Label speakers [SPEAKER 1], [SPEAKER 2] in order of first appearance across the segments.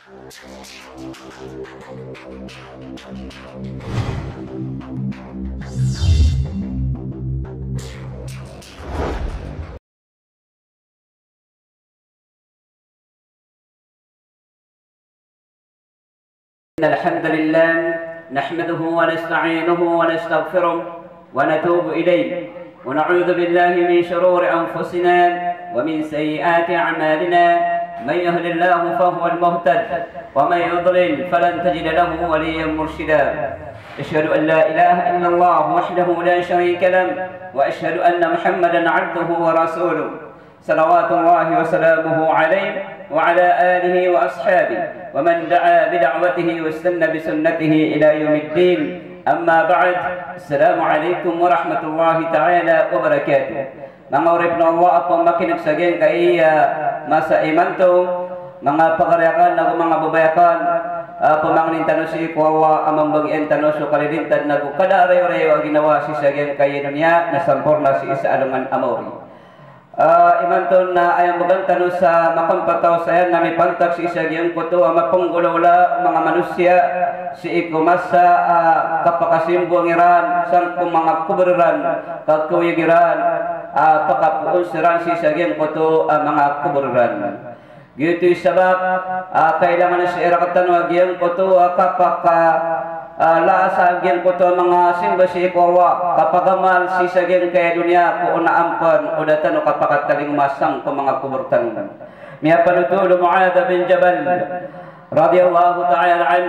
[SPEAKER 1] الحمد لله نحمده ونستعينه ونستغفره ونتوب إليه ونعوذ بالله من شرور أنفسنا ومن سيئات أعمالنا. من يهد الله فهو المهتد ومن يضلل فلن تجد له وليا مرشدا. أشهد أن لا إله إلا الله وحده لا شريك له وأشهد أن محمدا عبده ورسوله صلوات الله وسلامه عليه وعلى آله وأصحابه ومن دعا بدعوته واستنى بسنته إلى يوم الدين. أما بعد، السلام عليكم ورحمة الله تعالى وبركاته. Mangurip na Allah at pamakinig sa geng kay masa imanto mga pagarayakan na mga babayakan pamangnin tanusi ko Allah amang bagyan tanuso kalidintad na kada arayo-arayo ginawa si sa geng kay dunya na sampor na si isa alungan amori. Imanton na ayang magantano sa makampataw sa yan na may pantag si isa giyang kuto ang mapunggulawala mga manusya si ikumasa kapakasimbuangiran sang kung mga kuberiran kakuyigiran pakapunsiran si isa giyang kuto ang mga kuberiran. Gitu sabab kailangan na si irakatan giyang kuto laasa gyan ko to mga simbasi ko Allah kapagamal si sagyan kaya dunia ko unaampan o datan o kapakataling masang ko mga kuburtan. Miya panutulo Mu'adh bin Jabal radiyallahu ta'ala an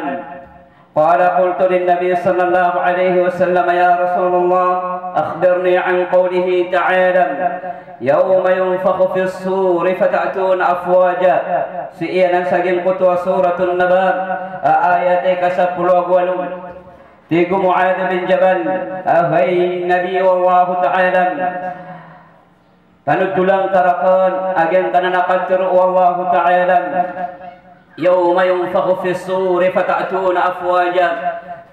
[SPEAKER 1] قال قلت للنبي صلى الله عليه وسلم يا رسول الله أخبرني عن قوله تعالى يوم ينفخ في الصور فتأتون أفواجا. سئينا سجن قطوة سورة النبأ آياتك سبلوا ولون تيجو معاذ بن جبل أهي النبي والله تعالى فندلان ترقان أجن كننقدر والله تعالى يوم ينفخ في الصور فتأتون أفواجا.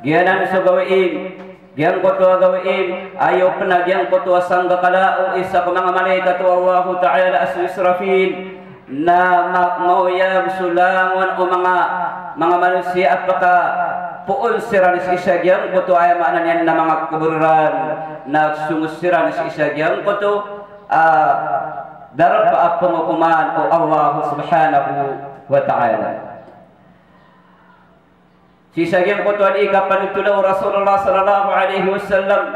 [SPEAKER 1] Gianan sa gawain giyan ko to gawain ayo na giyan ko to sang kalao isa ko mga malaikat Allah Ta'ala as-Israfil na mauyab sulangon o mga manusia at baka puon siran si isa giyan ko to ay maanan yan na mga kuburan na sumusiran si isa giyan ko to darab pa pangukuman o Allah Subhanahu wa Ta'ala. Sisagyan ko tuan ikapanutulaw Rasulullah sallallahu alaihi wasallam.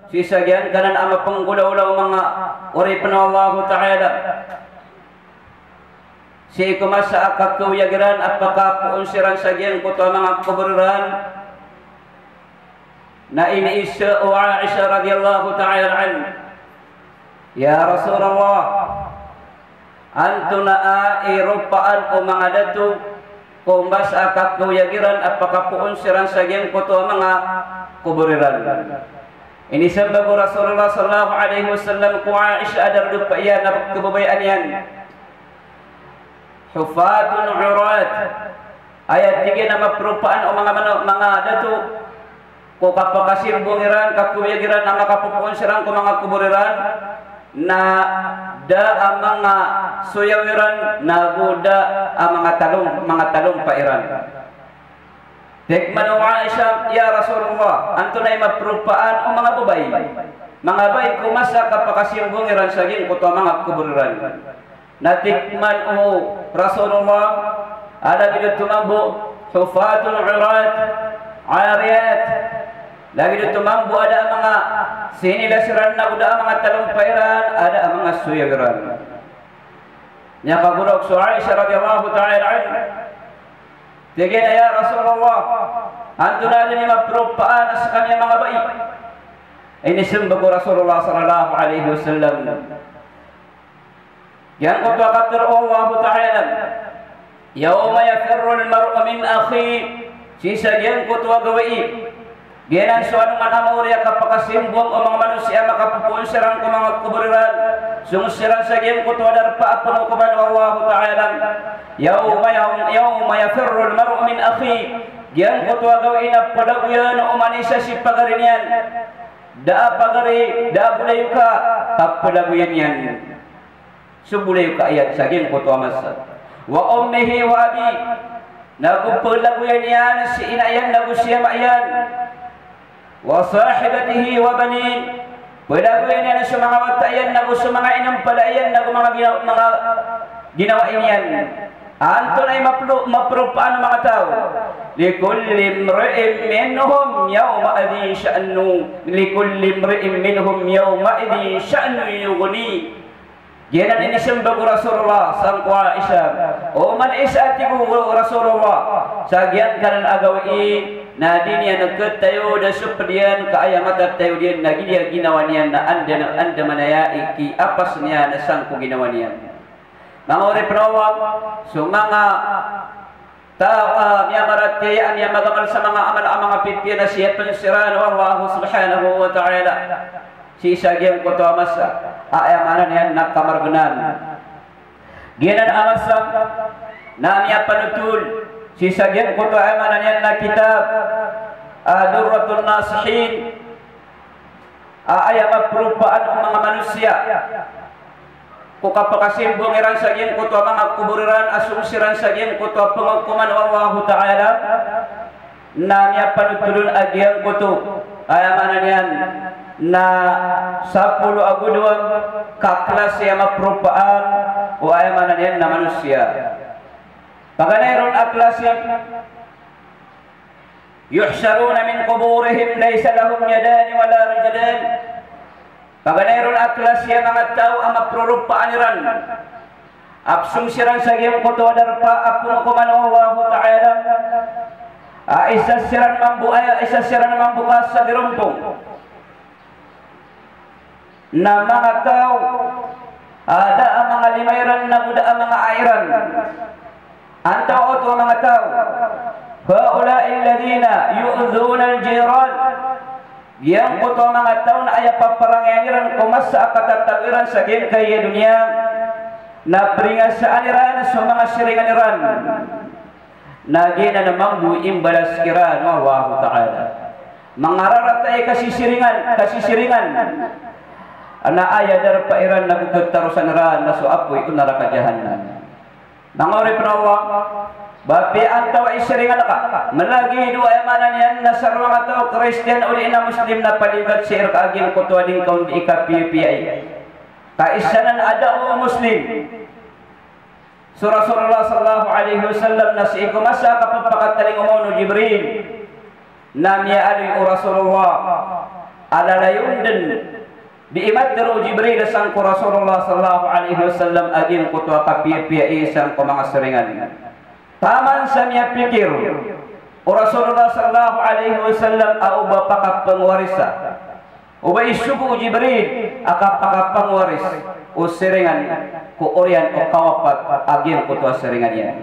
[SPEAKER 1] Sisagyan kanan ama panggulaw-ulaw mga uripan Allah Ta'ala. Si kumasa akakuyagiran at pakapuunsiran sagyan ko tuan mga kuburan na iniisa o Aisha radiyallahu ta'ala an. Ya Rasulullah, antuna irupaan o mga datu kumbas akakuyagiran at pakapuunsiran sagyan ko to mga kuburiran. Ini sebab Rasulullah sallallahu alaihi wasallam ku Aisyah adar dupa iyan na kebabayan yan. Hufatun urat. Ayat 3 na maperupaan o mga datu ko kapakasimbungiran kakuyagiran ang makapuunsiran ko mga kuburiran na da mga suyawiran na guda ang mga talong pairan. Tikman wa Aisha ya Rasulullah anto na maprupaan o mga bay kumasa kapakasimbungiran saging kuto mga kuburan. Natikman o Rasulullah ada dito tumambo hufatul urat ariyat. Lagi dito mambu ada mga sinilasiran na buda mga talong pairan, ada mga suyagiran. Nya kagurok so Aisyah radhiyallahu ta'ala anha. Tigena ya Rasulullah, antuna ni maprupaan sa kanya mga bayi. Ini sembah Rasulullah sallallahu alaihi wasallam. Yang ko katur Allah ta'ala. Yauma yafirru al-mar'u min akhi. Sisa yang ko gawai. Gianan suanu manamuri kapakasimbuang o mga manusia makapupunsiran ko mga kuburiran sumusiran sa giyang kuto darpa at panukuban Allah Ta'ala yawma yafirru al-mar'u min akhi giyang kuto gawin na padaguyan o manisa si pagarinyan da pagari da bulayo ka kapadaguyan yan subulayo ka ayat sa giyang kuto amasa wa ummihi wa abi nagumpul lagu yan si inayan nagu siya mayan wa sahibatihi wa banin pwede yan sa mga watayan nagu sa mga inampalayan nagu mga ginawa yan anto na maprupaan ng mga tao likulli imri'in minhum yawma idhin sha'nu likulli imri'in minhum yawma idhin sha'nu yughni. Jinan ini sembah Rasulullah sangku Aisyah. O man isatiku Rasulullah. Sagian kanan agawi na dinia nagket tayo da supdian ka aya mata tayo dian nagi dia ginawanian na anda manaya iki apas niya na sangku ginawanian. Mga ori prawang sumanga ta'a niya maratiyaan niya magamal sa mga amal ang mga pitya na siya pensiran wallahu subhanahu wa ta'ala. Si sagian ko to amasa ayamanan yan nakamargunan ginan amasa namanya panutul si sagian ko to ayamanan yan na kitab Durratun Nasihin ayam perupaan mga manusia ko kapakasimbong iran sagian ko to mga kuburiran asumsiran sagian ko to penghukuman wallahu ta'ala namanya panutulun agian ko to ayamanan yan na 10 aguduan kaklas yang perupaan o ayamanan yan na manusia paganayrun aklas yuhsaruna min kuburihim laysa lahum yadani wala rijlan paganayrun aklas yang mga tao ang maprurupaan iran apsum siran sa giyong kuto darpa apung kuman Allahu ta'ala isa siran mambukas sa dirumpong na mga tao ada ang mga limayran na buda ang mga airan ang tao ito mga tao haula'il ladhina yu'udhuna al-jiran yang ito mga tao na ay paparangyangiran kumasa katatagiran sa ginkaya dunia na beringas sa aniran sa mga siringaniran na gina namang buim balas kiran Allahu ta'ala mangararatay kasisiringan ana aya dar pairan nagkagtarusan ran na suapoy unaraka jahanam nangori prawa bapi antaw isiringan ka malagi do ay manan yan na sarwa ka to Christian uli na Muslim na palibat sir ka aging kutwa din kaun di ikapipiay kaisanan ada o Muslim Rasulullah sallallahu alaihi wasallam nasi kumasa kapapakataling umuno Jibril namya ali Rasulullah alalayunden diimadro Jibril sangko Rasulullah sallallahu alaihi wasallam agin kutwa kapiya isang ko mga seringan taman sa niya pikir o Rasulullah sallallahu alaihi wasallam au bapaka pangwarisa o ba isugo Jibril akapakapangwaris o seringan ko oryan o kawapat agin kutwa seringan yan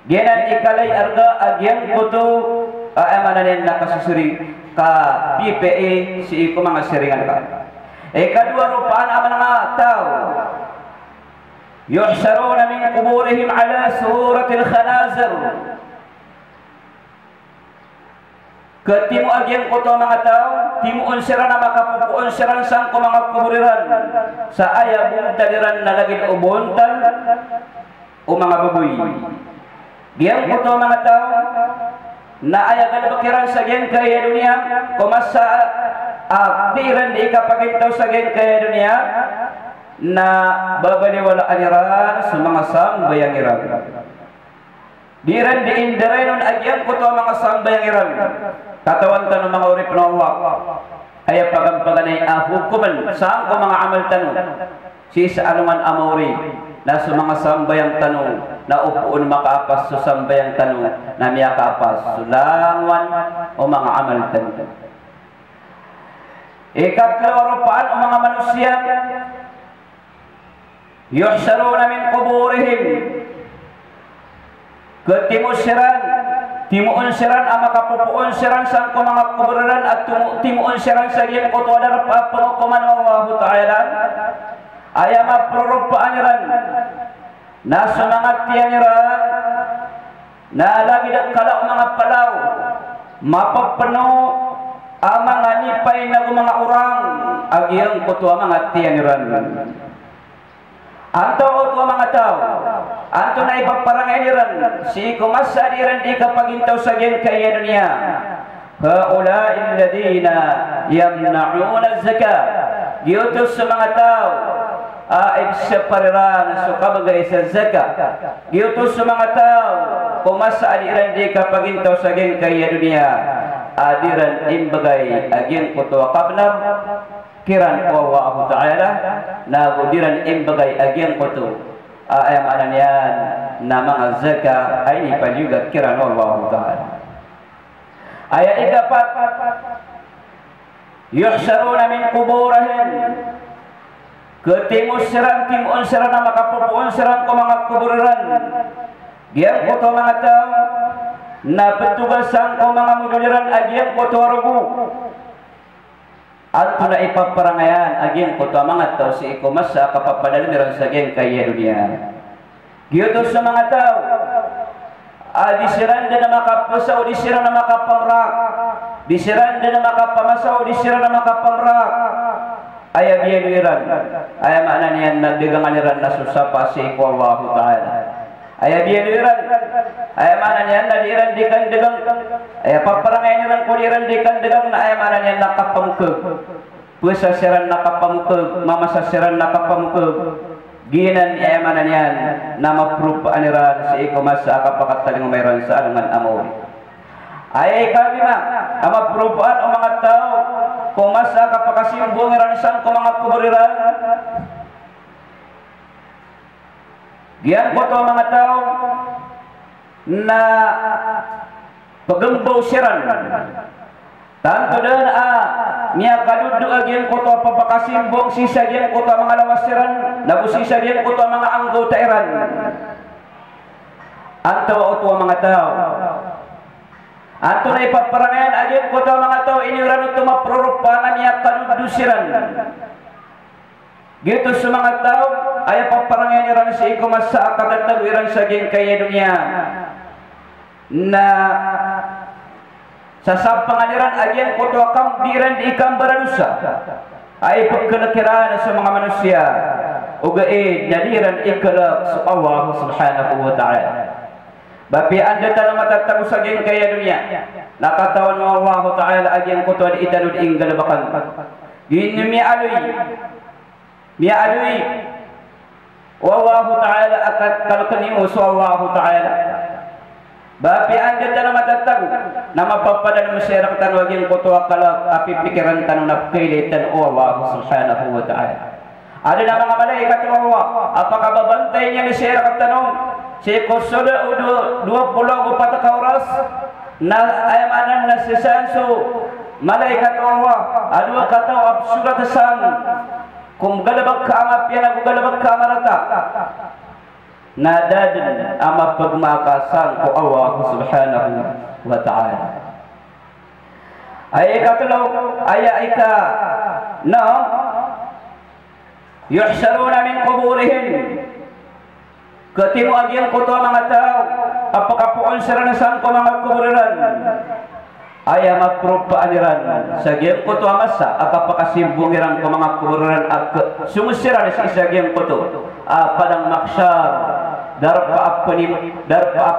[SPEAKER 1] genan ikalay arga agin kutu amanan nakasusuri ka PPE si ko mga seringan ka kedua rupaan ang mga tao yuhsaruna min kuburihim ala suratil khanazir ketimu agian koto mga tao timuon siran na makapupuon siran sang ko mga kuburiran sa aya buntaliran na lagin ubuntan o mga baboy giyan koto mga tao na aya galabakiran sa giyan kaya dunia kumasa aktiran di ikapagintaw sa gen kaya dunia na babaliwala aniran sa mga sambayang iran diran di indirenon agyan ko to mga sambayang iran katawan tanong mga urip na Allah ay pagampaganay hukuman saan ko mga amal tanong si sa anuman amori na sa mga sambayang tanong na upuon makaapas sa sambayang tanong na miyakaapas sulangwan o mga amal tanong ikatlo rupaan ang mga manusia yuhsaruna min kuburihim timuon siran ang makapupuon siran sa mga kuburiran at timuon siran sa iyong kutuadar pagpakuman Allahu ta'ala ay maprurupaan niran na sa mga tiyan niran na lagi kalaw mga palaw mapapano ang mga nipay na mga urang agiyang kutuwa mga tiyaniran ang tao mga tao anto na ipaparangairan si kumasa diran di kapagintaw sa gen kaya dunia. Haula'il ladina yamna'una az-zakat. Giutos sa mga tao aib sa parira na sukabagay sa zakat. Giutos sa mga tao kumasa diran di kapagintaw sa gen kaya dunia. Adiran imbagay aging kuto kabnam kiran Allah Ta'ala na gudiran imbagay aging kuto ay maanan yan na mga zaka ay ipaliugat kiran Allah Ta'ala. Ayat ikapat, yuhsaruna min kuburahim, ketimos serang timun serang na makapupuan serang ko mga kuburan. Diyan ko to mga tao na petugasan ko mga muduliran agian ko to arabu. At na ipaparangayan agian ko to mga tao si ikumasa kapapadaliran sa gen kaya dunia. Giutos sa mga tao disiranda na makapasaw, disira na makapamrak, disiranda na makapamasaw, disira na makapamrak. Aya biyaluiran, aya maanan yan nagdiganganiran na susapa si Allah Ta'ala. Aya biyaluiran, aya maanan yan nadiran dikan degang, aya paparangayan kuliran dikan degang na aya maanan yan nakapamukag. Pusasiran nakapamukag, mamasasiran nakapamukag. Ginan emanan yan na maprupa aniran si ikumasa kapakataling mayroon sa alangan amoy. Ay kalima ang maprupaan o mga tao kumasa kapakasimbong iranisan ko mga kuburiran. Giyan ko to mga tao na pagambaw siran. Tanto dan niya kadudu agian ko to papakasimbong sisa agian ko to mga lawasiran nabusisa agian ko to mga anggaw tairan anto o to mga tao anto na ipaparangayan agian ko to mga tao iniran ito maprorupanan niya kadudu siran gitu sa mga tao ay paparangayan iran sa ikumasa akatatag iran sa agian kaya dunia na sa pangaliran agian koto akam diran di ikam baradusa ay pagkalakiraan sa mga manusia ugaid nadiran ikalak sa Allah subhanahu wa ta'ala. Bapi anda tanang matatago sa agian kaya dunia nakatawan mo Allah ta'ala agian koto di itanod inggalabakan gini miya alui Allah ta'ala akat kalakanimu sa Allah ta'ala. Bapi anda tanang matatago na mapapadala mo siya raktan waging kutuwa kalak api pikiran tanong napkailitan o Allah subhanahu wa ta'ala. Ada na mga malaikat o Allah apakah babantay niya ni siya raktan si kusuda o 24 oras na ayamanan na sisanso malaikat o Allah adwa kataw absurat sang kung galabag ka amap yan ako galabag ka amarata nadadin ama pagmakasan ko Allah subhanahu wa ta'ala. Ay ikatulaw ay ika na yuhsaruna min kuburihim ketimu agian ko to mga tao apakapuan saranasan ko mga kuburan ay maprupaaniran sa agian ko to amasa akapakasimbungiran ko mga kuburan ak sumusiran sa isagian ko to padang maksyar darpa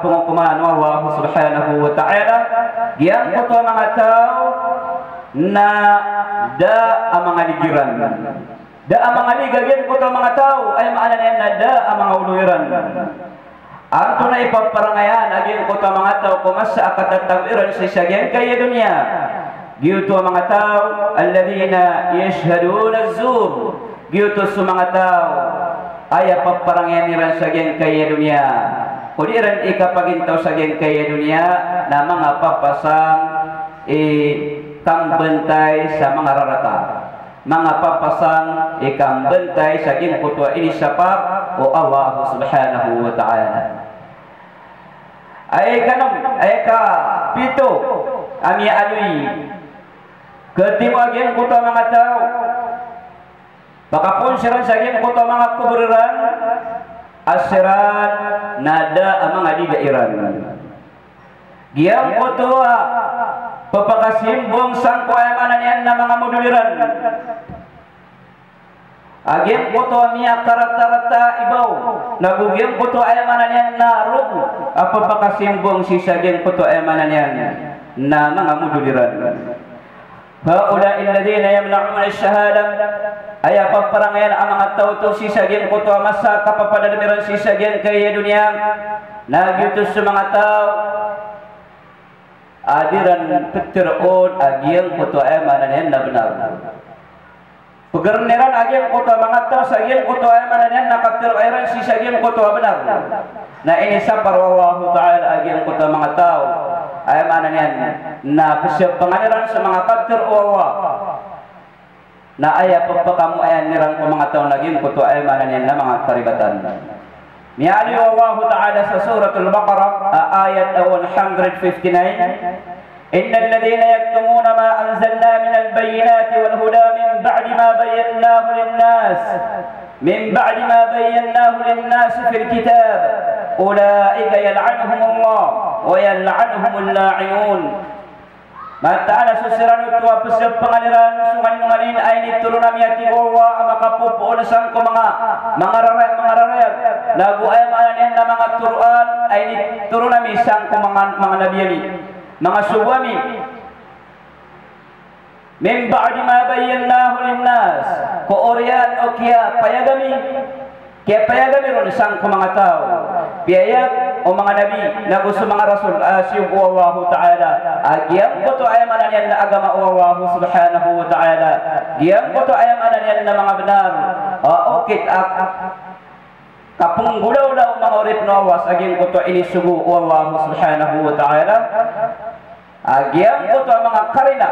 [SPEAKER 1] penghukuman Allah subhanahu wa ta'ala yang ko to mga tao na da ang mga ligiran da ang mga ligagyan ko to mga tao ay maanan yan na da ang mga uluiran ang to na ipaparangayan aging ko to mga tao kumasa akatatawiran sa isagyan kaya dunia giyuto ang mga tao alladhina yashhaduna az-zur giyuto sa mga tao ay paparangyan niran sa gen kaya dunia kudiran ikapagintaw sa gen kaya dunia na mga papasang ikambentay sa mga rarata mga papasang ikambentay sa gen kutwa ini sapak o Allah subhanahu wa ta'ala. Ay kanong ay ka pito ami alui ketiwagyan kutwa mga tao baka pun siran sagin ko to mga kuburan asiran nada ang mga digairan giyang ko to papakasimbong sang kuayamanan yan na mga moduliran Agem koto miya karata-rata ibaw. Nagugem koto ay mananyan na rugo. Apa pakasimbong sisa gem koto ay mananyan na mga muduliran. Haula alladhina yamna'una ash-shahada. Ay paparangayan ang mga tao to sisa gem koto masa kapapadalamiran sisa gem kaya dunia. Nagyutos sa mga tao adiran petirun agem koto ay mananyan na benar. Pegerneran agem koto mangatau sagem koto ay mananyan nakatir airan si sagem koto benar. Nah ini sabar wallahu taala agem koto mangatau ay mananyan na pesyap pengaliran sa mga katir Allah. Na aya pagpakamu ayan nirang pamangatau nagem koto ay mananyan na mga karibatan. Miali wallahu taala sa suratul Baqarah ayat 159. إن الذين يكتمون ما أنزلنا من البينات والهدى من بعد ما بيناه للناس في الكتاب أولئك يلعنهم الله ويلعنهم اللاعنون. Mata ana susiran itu apesep pengaliran sunganin ay nitulunam yati Allah makapupuon sang ko mga rarayag lagu ay maanin na mga turuan ay nitulunam isang ko mga nabiyani mga suwami min ba'di ma bayyanahu linnas ko oryan o kaya payagami ron sang ko mga tao piyayag o mga nabi na gusto mga rasul asyub Allah ta'ala agiyang ko to ay mananyan na agama Allah subhanahu wa ta'ala giyang ko to ay mananyan na mga benar okit kapung gulaw na mga urip na awas aging ko to inisugu Allah subhanahu wa ta'ala agiyang ko to mga karina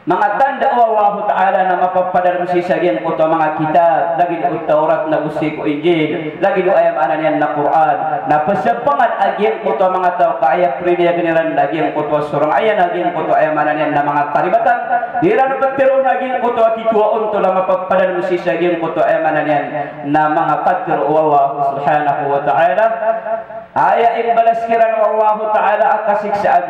[SPEAKER 1] mga tanda Allah ta'ala na mapapadala si sagyan ko to mga kitab lagi do Taurat na gusti ko Injil lagi do ayam ananyan na Quran na pasapangan agyan ko to mga tao kaya priniya ganiran lagi ko to surang ayan agyan ko to ayam ananyan na mga karibatan dira no patero agyan ko to tituon to la mapapadala si sagyan ko to ayam ananyan na mga qadr Allah subhanahu wa ta'ala aya imbalas kiran Allah ta'ala akasiksaan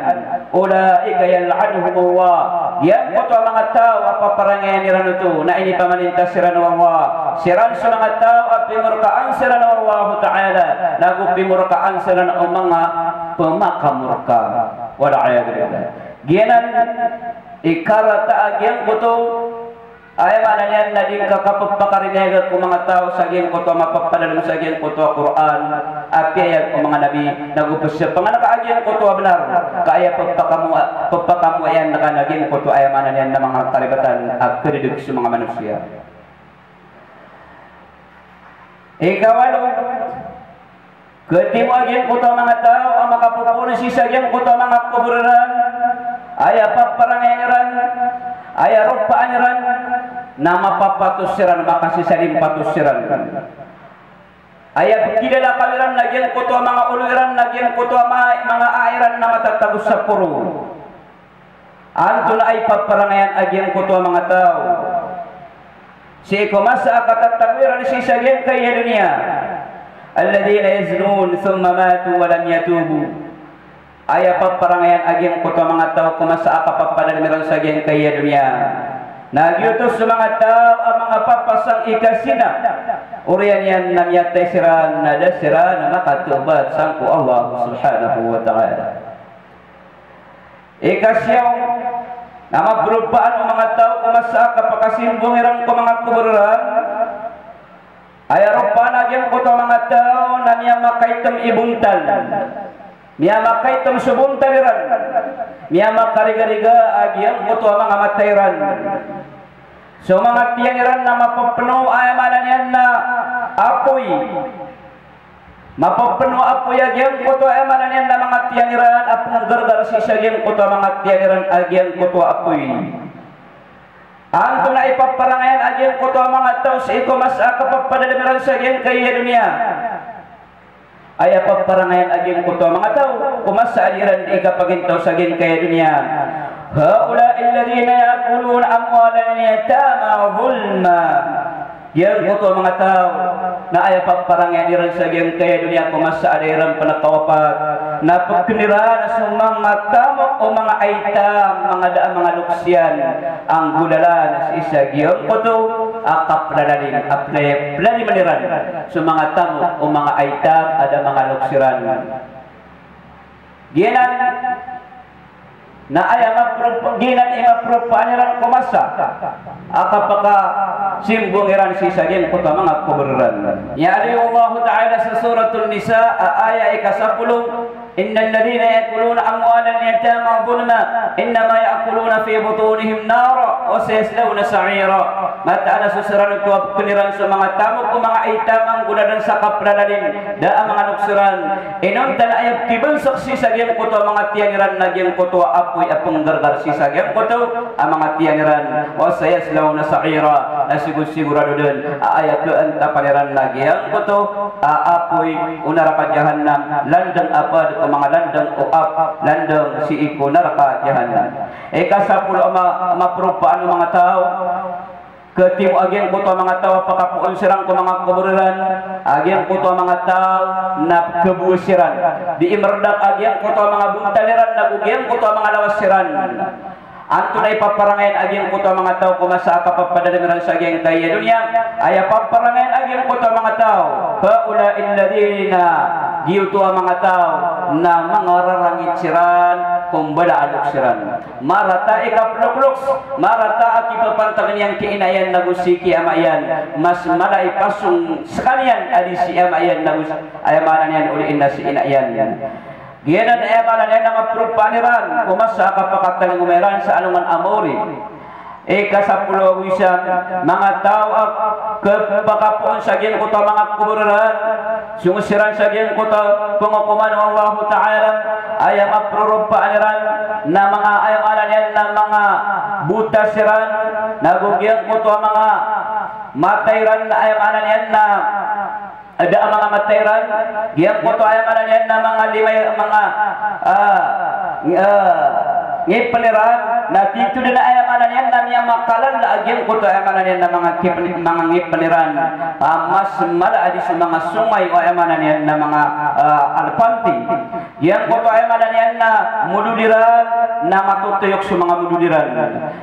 [SPEAKER 1] ulaika yal'anuhum Allah yan ko to mga tao paparangayan niran ito na ini pamanintas siran Allah siran sa mga tao at pimurkaan siran Allah ta'ala nagupimurkaan siran ang mga pemakamurka wala ayagriya giyanan ikarata agyan ko to ay mananyan na din kakapagpakarinegal ko mga tao sa gyan ko to mapapadala sa gyan ko to Quran at kaya ko mga nabi nagupos siya panganak agyan ko to benar kaya pagpakamu ayan nakanagyan ko to ay mananyan na mga karibatan at kredit sa mga manusia ikawalo ketimu agyan ko to mga tao ang makapupunan si sa gyan ko to mga kuburan ay paparangayan ay rupaan na mapapatusiran makasisalim patusiran ay kilala kawiran nagyan ko to mga uluiran nagyan ko to mga airan na matatagos sa puro anto na ay paparangayan agyan ko to mga tao si kumasa katatagwiran si sagyan kaya dunia alladhina yaznun thumma matu walam yatubu ay paparangayan agyan ko to mga tao kumasa kapapadalmiran sa agyan kaya dunia nagyutos sa mga tao ang mga papasang ikasina uriyan yan namyatay siran na dasira na makatubat sangko Allah subhanahu wa ta'ala ikasyaw na mabrupaan ang mga tao kumasa kapakasimbong irang ko mga kuburan ay arupan agyan ko to mga tao na niya makaitam ibuntal niya makaitam subuntaliran niya makarigariga agyan ko to mga matayran so mga tiyaniran na mapapuno ay malanyan na apoy mapapuno apoy agyan ko to ay malanyan na mga tiyaniran apong gargar sisagyan ko to mga tiyaniran agyan ko to apoy anto na ipaparangayan agyan ko to mga tao sa iko mas akapapadalimiran sa agyan kaya dunia ay paparangayan agyan ko to mga tao kumasa aliran ikapagintaw sa agyan kaya dunia هؤلاء الذين يأكلون أموال اليتامى ظلما yang ko mga tao na ay paparangayan iran sa agyan kaya dunia kumasa aliran panakawapat na pagkinira na sa mga tamok o mga aitam mga luksyan ang gulala na sa isa giyang ko to akap ladalin aple plani meniran so mga tamu o mga aitam ada mga luksiran ginan na ayam ginan ima paniran kumasa akapaka simbong iran sisagin kota mga kuberan ya Allah Ta'ala sa suratul Nisa ayat 10 innal ladhina yakuluna amwalal yatama zulma innama yakuluna fi butunihim nara wa sayaslawna sa'ira mata ada susuran itu peniran sa mga tamu ko mga itamang gunadan sa kapradalin da mga nuksuran inom tan ayat tibang saksi sagyan kuto mga tiyangiran nagyang kuto apoy apong gargar si sagyan kuto ang mga tiyangiran wa sayaslawna sa'ira na sigurado din ayat ko anta paniran nagyang kuto apoy unara ka jahannam landang apa mga landang uap landang si iko neraka jahanam kasapulo maprupaan ng mga tao ketimu agen kuto mga tao pakapuon sirang ko mga kuburan agen kuto mga tao na kebusiran di imredak agen kuto mga buntaliran nagugen kuto mga lawasiran antunay paparangayan agen kuto mga tao kumasa kapapadaliran sa agen kaya dunia aya paparangayan agen kuto mga tao paula illadina giuto mga tao na mga rarangit siran kumbala alok siran marata ikaplukluk marata akipapantagan yang kiinayan nagusiki amayan mas malay pasung sekalian adi si amayan nagus ayamanan yan uliin na si inayan giyanan ayamanan yan na maprupaniran kumasa kapakatan ng umeran sa anungan amori kasapulo wisang mga tao kepakapuan saging kuto mga kuburan sumusiran saging kuto pengukuman Allah Ta'ala ayam aprurupaniran na mga ayamanan yan na mga buta siran nagugyan kuto mga matayran na ayamanan yan na ada mga matayran giyan kuto ayamanan yan na mga limay mga ngipeliran na tito din na ayamanan yan na niya makalan na agyan ko to ayamanan yan na mga ngipeliran mas mala adi sa mga sungay o ayamanan yan na mga alpanti yan ko to ayamanan yan na mududiran na matutuyok sa mga mududiran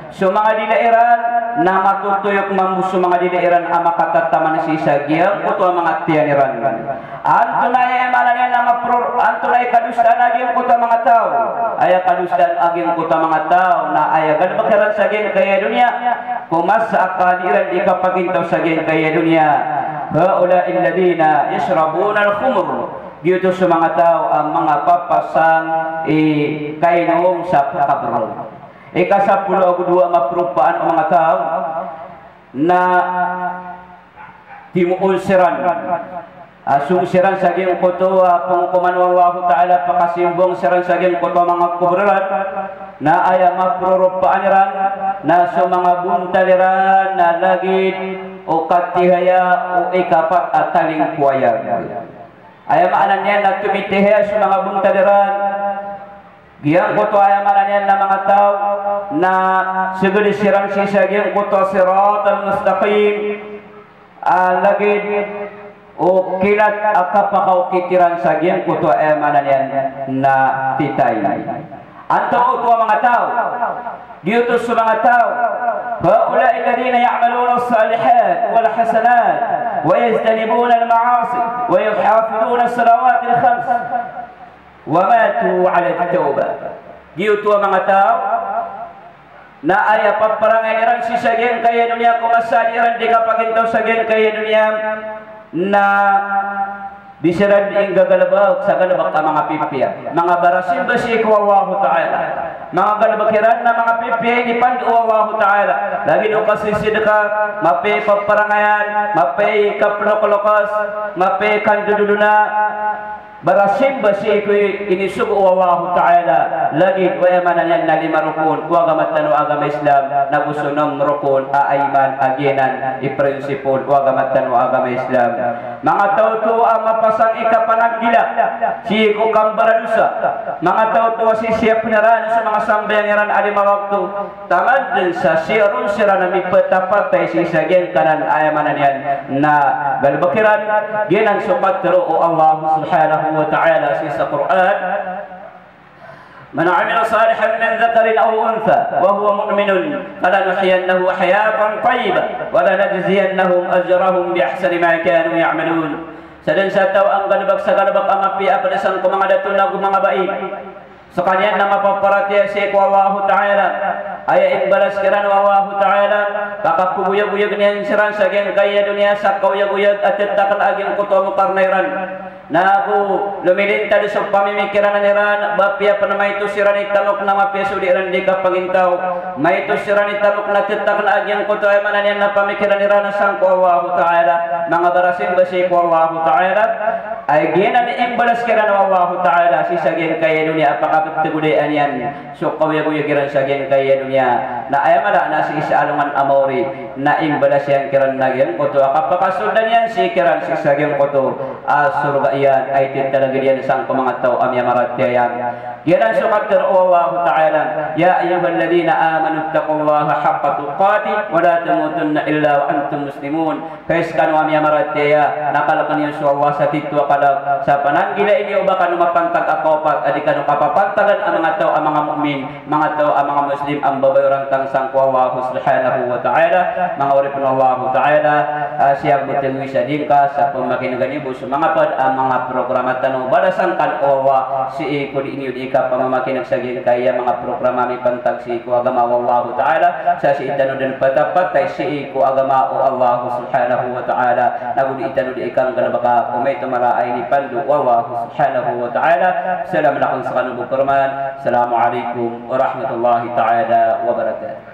[SPEAKER 1] sa mga dilairan na matutuyok sa mga dilairan ang makatataman si isa yan ko to mga tiyaniran antunay ayamanan yan na antunay kadustan agyan ko to mga tao ay kadustan agyan kuta mga tao na ayagan bakaran sa gen kaya dunia kumas akaliran di kapagintaw sa gen kaya dunia haula illadina yashrabuna al-khumr dito sa mga tao ang mga papasang kainom sa kabro kasapulo dua maprupaan ang mga tao na timuulsiran asung siran saging kuto penghukuman Allah Ta'ala pakasimbong siran saging kuto mga kuburan na ayam maprurupaniran na sa mga buntaliran na lagid o katihaya o ikapat at taling kuwayag ayam anan yan na tumitihaya sa mga buntaliran giyang kuto ayam anan yan na mga tao na siguli siran si saging kuto sirat al-mustaqim lagid o kilat akapakaw kitiran sa giyang kuto ayamanan yan na titay anto ito mga tao dito sa mga tao haula alladhina ya'maluna as-salihat wal hasanat wa yajtanibuna al-ma'asi wa yuhafiduna as-salawat al-khams wa matu 'ala at-tauba dito mga tao na aya paparangayan si saging kaya dunia kumasadiran di kapagintaw saging kaya dunia na bisiran ing gagalabag sa galabak ka mga pipiya mga barasim basi ko Allah Ta'ala mga galabakiran na mga pipiya ni pandu Allah Ta'ala lagi no kasisid ka mapay paparangayan mapay kaplokolokas mapay kandududuna barasim basi ko inisugo Allah Ta'ala lagi wayamanan yan na lima rukun wagamat tanu agama Islam na gusto ng rukun aayman aginan iprinsipol wagamat tanu agama Islam mga tao ang mapasang ikapanagdila si ko kambaradusa mga tao si siya pinaran sa mga sambayangiran alima waktu tamad din sa sirun sira na mipatapatay si sagyan kanan ayamanan yan na galbakiran ginan sukat o Allah Subhanahu wa Ta'ala sa Quran من عمل صالحا من ذكر أو أنثى وهو مؤمن فلنحيينه حياة طيبة ولنجزينهم أجرهم بأحسن ما كانوا يعملون. Sedang saya tahu ang galbag sa galbag ang api apadasan ko mga datun na mga baik. So kanyan na mapaparatiya si Allah Ta'ala ay imbalas kiran Allah Ta'ala kakapubuyag-uyag niyan siran sa geng kaya dunia sa kauyag-uyag at takal aging kuto mo karnairan na ako lumilintad sa pamimikiran niran bapya pa na may tusiran itanok na mapiso di ran di ka pagintaw may tusiran itanok na takal aging kuto ay mananian na pamikiran niran sang ko Allah Ta'ala mga barasin basi ko Allah Ta'ala ay ginan imbalas kiran Allah Ta'ala si sa geng kaya dunia apakapit tegudaan yan so kauyag-uyag kiran sa geng kaya dunia na ayamala na si isa alungan amori na imbalas yan kiran na yan kuto kapakasundan yan si kiran si sa geng kuto surga iyan ay talaga diyan sang mga tao amya maratyan giran sukatir Allah Ta'ala ya ayyuhalladhina amanu taqullaha haqqa tuqatih wa la tamutunna illa wa antum muslimun kais kanu amya maratya nakalakan yan Allah sa titwa kalag sa pananggila ini ubakan mapantag akopat adikan kapapantagan ang mga tao ang mga mukmin mga tao ang mga muslim ang babayran tang sang Allah subhanahu wa ta'ala mga uripun Allah Ta'ala siya butil sa dingka sa pamakinagani sa mga pad ang mga programa tanong balasan kan Allah si iko di inyo di ka pamamakinag sa kaya mga programa mi pantag si iko agama Allah Ta'ala sa si itano din patapatay si iko agama o Allah subhanahu wa ta'ala nagudi itano di ikang galabaka kumay tumara ay ni pandu Allah subhanahu wa ta'ala salam lakum sa kanubo kurman assalamu alaikum warahmatullahi ta'ala wabarakatuh.